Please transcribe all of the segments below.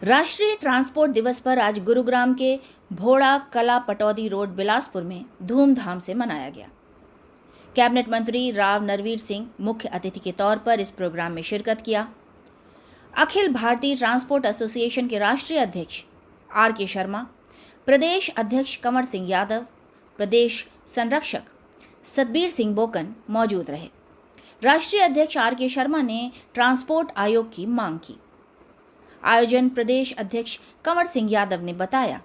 राष्ट्रीय ट्रांसपोर्ट दिवस पर आज गुरुग्राम के भोड़ा कला पटौदी रोड बिलासपुर में धूमधाम से मनाया गया। कैबिनेट मंत्री राव नरवीर सिंह मुख्य अतिथि के तौर पर इस प्रोग्राम में शिरकत किया। अखिल भारतीय ट्रांसपोर्ट एसोसिएशन के राष्ट्रीय अध्यक्ष आर.के. शर्मा, प्रदेश अध्यक्ष कंवर सिंह यादव, प्रदेश संरक्षक सतबीर सिंह बोकन मौजूद रहे। राष्ट्रीय अध्यक्ष आर.के. शर्मा ने ट्रांसपोर्ट आयोग की मांग की। आयोजन प्रदेश अध्यक्ष कंवर सिंह यादव ने बताया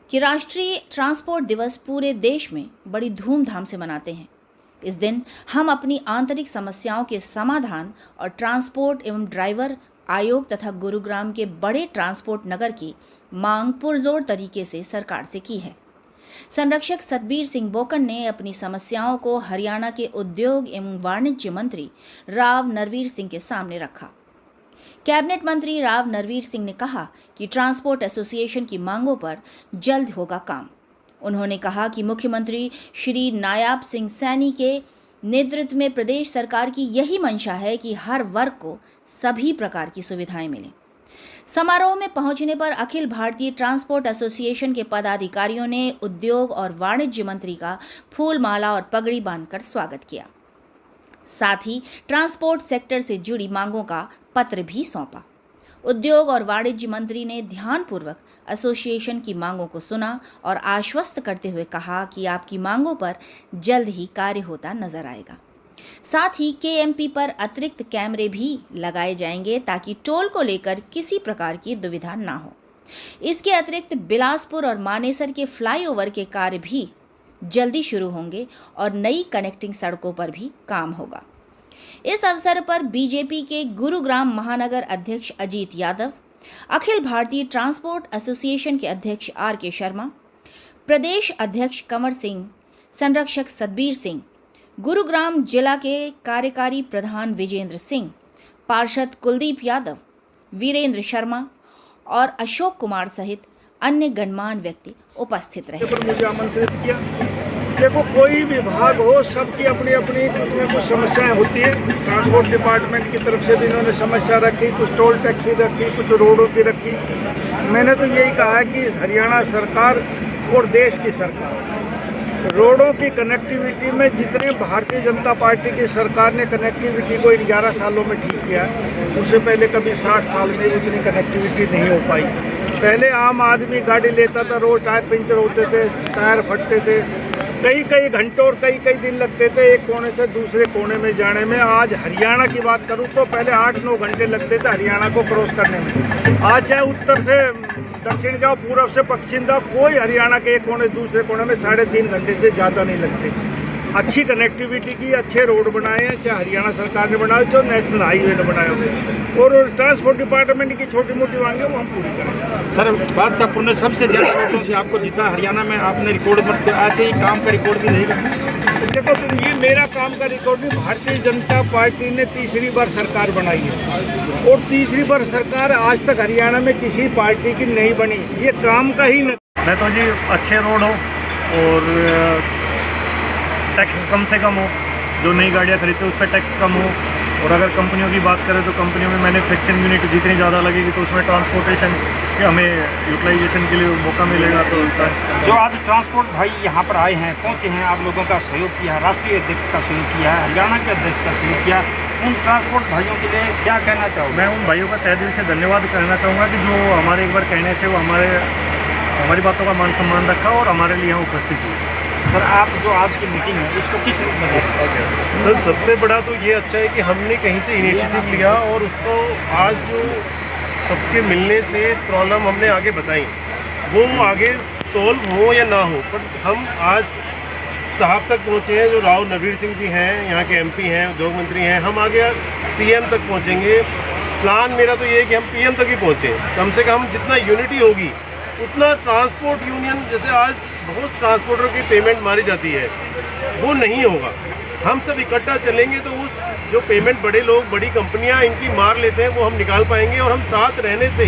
कि राष्ट्रीय ट्रांसपोर्ट दिवस पूरे देश में बड़ी धूमधाम से मनाते हैं। इस दिन हम अपनी आंतरिक समस्याओं के समाधान और ट्रांसपोर्ट एवं ड्राइवर आयोग तथा गुरुग्राम के बड़े ट्रांसपोर्ट नगर की मांग पुरजोर तरीके से सरकार से की है। संरक्षक सतबीर सिंह बोकन ने अपनी समस्याओं को हरियाणा के उद्योग एवं वाणिज्य मंत्री राव नरवीर सिंह के सामने रखा। कैबिनेट मंत्री राव नरवीर सिंह ने कहा कि ट्रांसपोर्ट एसोसिएशन की मांगों पर जल्द होगा काम। उन्होंने कहा कि मुख्यमंत्री श्री नायाब सिंह सैनी के नेतृत्व में प्रदेश सरकार की यही मंशा है कि हर वर्ग को सभी प्रकार की सुविधाएं मिलें। समारोह में पहुंचने पर अखिल भारतीय ट्रांसपोर्ट एसोसिएशन के पदाधिकारियों ने उद्योग और वाणिज्य मंत्री का फूल माला और पगड़ी बांधकर स्वागत किया। साथ ही ट्रांसपोर्ट सेक्टर से जुड़ी मांगों का पत्र भी सौंपा। उद्योग और वाणिज्य मंत्री ने ध्यानपूर्वक एसोसिएशन की मांगों को सुना और आश्वस्त करते हुए कहा कि आपकी मांगों पर जल्द ही कार्य होता नजर आएगा। साथ ही केएमपी पर अतिरिक्त कैमरे भी लगाए जाएंगे ताकि टोल को लेकर किसी प्रकार की दुविधा ना हो। इसके अतिरिक्त बिलासपुर और मानेसर के फ्लाईओवर के कार्य भी जल्दी शुरू होंगे और नई कनेक्टिंग सड़कों पर भी काम होगा। इस अवसर पर बीजेपी के गुरुग्राम महानगर अध्यक्ष अजीत यादव, अखिल भारतीय ट्रांसपोर्ट एसोसिएशन के अध्यक्ष आर.के. शर्मा, प्रदेश अध्यक्ष कंवर सिंह, संरक्षक सतबीर सिंह, गुरुग्राम जिला के कार्यकारी प्रधान विजेंद्र सिंह, पार्षद कुलदीप यादव, वीरेंद्र शर्मा और अशोक कुमार सहित अन्य गणमान्य व्यक्ति उपस्थित रहे। मुझे आमंत्रित किया। देखो, कोई विभाग हो, सबकी अपनी अपनी कुछ न कुछ समस्याएं होती है। ट्रांसपोर्ट डिपार्टमेंट की तरफ से भी इन्होंने समस्या रखी, कुछ टोल टैक्स की रखी, कुछ रोडों की रखी। मैंने तो यही कहा कि हरियाणा सरकार और देश की सरकार रोडों की कनेक्टिविटी में जितने भारतीय जनता पार्टी की सरकार ने कनेक्टिविटी को इन 11 सालों में ठीक किया, उससे पहले कभी 60 साल में उतनी कनेक्टिविटी नहीं हो पाई। पहले आम आदमी गाड़ी लेता था, रोज टायर पंचर होते थे, टायर फटते थे, कई घंटों और कई दिन लगते थे एक कोने से दूसरे कोने में जाने में। आज हरियाणा की बात करूं तो पहले 8-9 घंटे लगते थे हरियाणा को क्रॉस करने में। आज चाहे उत्तर से दक्षिण जाओ, पूर्व से पश्चिम जाओ, कोई हरियाणा के एक कोने दूसरे कोने में 3.5 घंटे से ज़्यादा नहीं लगते। अच्छी कनेक्टिविटी की, अच्छे रोड बनाए हैं, चाहे हरियाणा सरकार ने बनाए, चाहे नेशनल हाईवे ने बनाए हुए, और ट्रांसपोर्ट डिपार्टमेंट की छोटी मोटी मांगे वो हम पूरी करेंगे। सर, बादशाहपुर ने सबसे ज़्यादा वोटों से आपको जीता, हरियाणा में आपने रिकॉर्ड मत, ऐसे ही काम का रिकॉर्ड भी रहेगा। देखो, ये मेरा काम का रिकॉर्ड नहीं, भारतीय जनता पार्टी ने तीसरी बार सरकार बनाई है और तीसरी बार सरकार आज तक हरियाणा में किसी पार्टी की नहीं बनी। ये काम का ही नहीं। मैं तो जी अच्छे रोड हो और टैक्स कम से कम हो, जो नई गाड़ियाँ खरीदते हैं उस पर टैक्स कम हो, और अगर कंपनियों की बात करें तो कंपनियों में मैन्युफैक्चरिंग यूनिट जितनी ज़्यादा लगेगी तो उसमें ट्रांसपोर्टेशन के हमें यूटिलाइजेशन के लिए मौका मिलेगा। तो जो आज ट्रांसपोर्ट भाई यहाँ पर आए हैं, पहुँचे हैं, आप लोगों का सहयोग किया, राष्ट्रीय अध्यक्ष का सहयोग किया है, हरियाणा के अध्यक्ष का सहयोग किया, उन ट्रांसपोर्ट भाइयों के लिए क्या कहना चाहूँगा? मैं उन भाइयों का तहे दिल से धन्यवाद कहना चाहूँगा कि जो हमारे एक बार कहने से वो हमारी बातों का मान सम्मान रखा और हमारे लिए यहाँ उपस्थित हुए। सर, आप जो आज की मीटिंग है इसको किस रूप में देखते हैं? सर, सबसे बड़ा तो ये अच्छा है कि हमने कहीं से इनिशिएटिव लिया और उसको आज जो सबके मिलने से प्रॉब्लम हमने आगे बताई, वो आगे सॉल्व हो या ना हो, पर हम आज साहब तक पहुँचे हैं, जो राव नरवीर सिंह जी हैं, यहाँ के एमपी हैं, उद्योग मंत्री हैं। हम आगे सीएम तक पहुँचेंगे। प्लान मेरा तो ये है कि हम पीएम तक ही पहुँचें। कम से कम जितना यूनिटी होगी उतना ट्रांसपोर्ट यूनियन, जैसे आज बहुत ट्रांसपोर्टर की पेमेंट मारी जाती है, वो नहीं होगा। हम सब इकट्ठा चलेंगे तो उस जो पेमेंट बड़े लोग, बड़ी कंपनियां इनकी मार लेते हैं, वो हम निकाल पाएंगे और हम साथ रहने से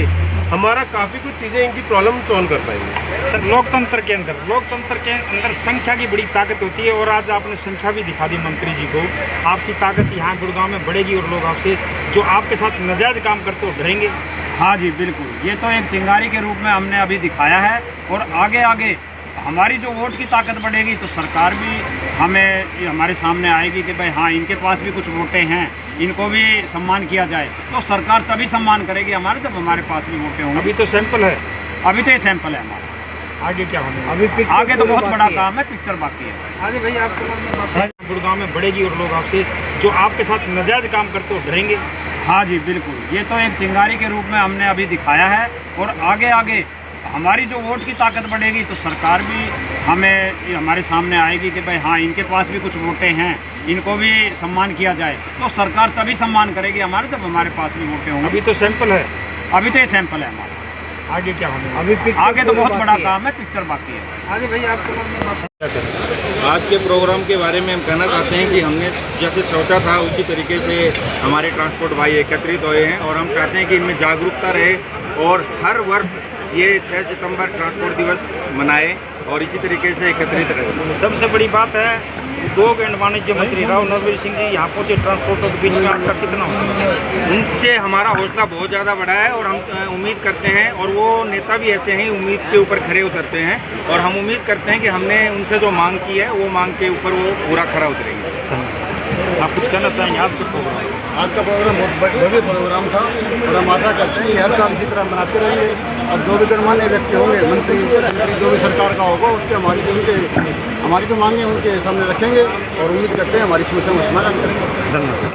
हमारा काफ़ी कुछ चीज़ें इनकी प्रॉब्लम सॉल्व कर पाएंगे। सर, लोकतंत्र के अंदर संख्या की बड़ी ताकत होती है और आज आपने संख्या भी दिखा दी मंत्री जी को। आपकी ताकत यहाँ गुड़गांव में बढ़ेगी और लोग आपसे जो आपके साथ नाजायज काम करते हो डरेंगे। हाँ जी बिल्कुल, ये तो एक चिंगारी के रूप में हमने अभी दिखाया है और आगे आगे हमारी जो वोट की ताकत बढ़ेगी तो सरकार भी हमें हमारे सामने आएगी कि भाई हाँ इनके पास भी कुछ वोटें हैं, इनको भी सम्मान किया जाए। तो सरकार तभी सम्मान करेगी हमारे जब हमारे पास भी वोटें होंगी। अभी तो सैंपल है, अभी तो ये सैंपल है हमारा, आगे क्या होने अभी आगे तो बहुत बड़ा काम है, पिक्चर बाकी है। आगे भाई आपको गुड़गांव में बढ़ेगी और लोग आपसे जो आपके साथ नाजायज काम करते हो डरेंगे। हाँ जी बिल्कुल, ये तो एक चिंगारी के रूप में हमने अभी दिखाया है और आगे आगे हमारी जो वोट की ताकत बढ़ेगी तो सरकार भी हमें हमारे सामने आएगी कि भाई हाँ इनके पास भी कुछ वोटें हैं, इनको भी सम्मान किया जाए। तो सरकार तभी सम्मान करेगी हमारे जब हमारे पास भी वोटें होंगी। अभी तो सैंपल है, अभी तो ये सैंपल है हमारा, आगे क्या होने आगे तो बहुत बड़ा काम है, पिक्चर बाकी है। आगे भाई आपको आज के प्रोग्राम के बारे में हम कहना चाहते हैं कि हमने जैसे सोचा था उसी तरीके से हमारे ट्रांसपोर्ट भाई एकत्रित हुए हैं और हम चाहते हैं कि इनमें जागरूकता रहे और हर वर्ष ये 6 सितंबर ट्रांसपोर्ट दिवस मनाए और इसी तरीके से एकत्रित रहे। सबसे बड़ी बात है उद्योग एवं वाणिज्य मंत्री राव नरवीर सिंह जी यहाँ पहुँचे ट्रांसपोर्टरों के बीच में, आपका कितना हौसला? उनसे हमारा हौसला बहुत ज़्यादा बढ़ा है और हम उम्मीद करते हैं और वो नेता भी ऐसे हैं उम्मीद के ऊपर खरे उतरते हैं और हम उम्मीद करते हैं कि हमने उनसे जो मांग की है वो मांग के ऊपर वो पूरा खरा उतरेंगे। आप कुछ कहना चाहेंगे आज के प्रोग्राम? आज का प्रोग्राम बहुत भव्य प्रोग्राम था और हम आशा करते हैं कि हर साल इसी तरह मनाते रहेंगे। अब जो भी गणमान्य व्यक्ति होंगे, मंत्री जो भी सरकार का होगा, उसके हमारी जो मांगे उनके सामने रखेंगे और उम्मीद करते हैं हमारी समस्या का समाधान करेंगे। धन्यवाद।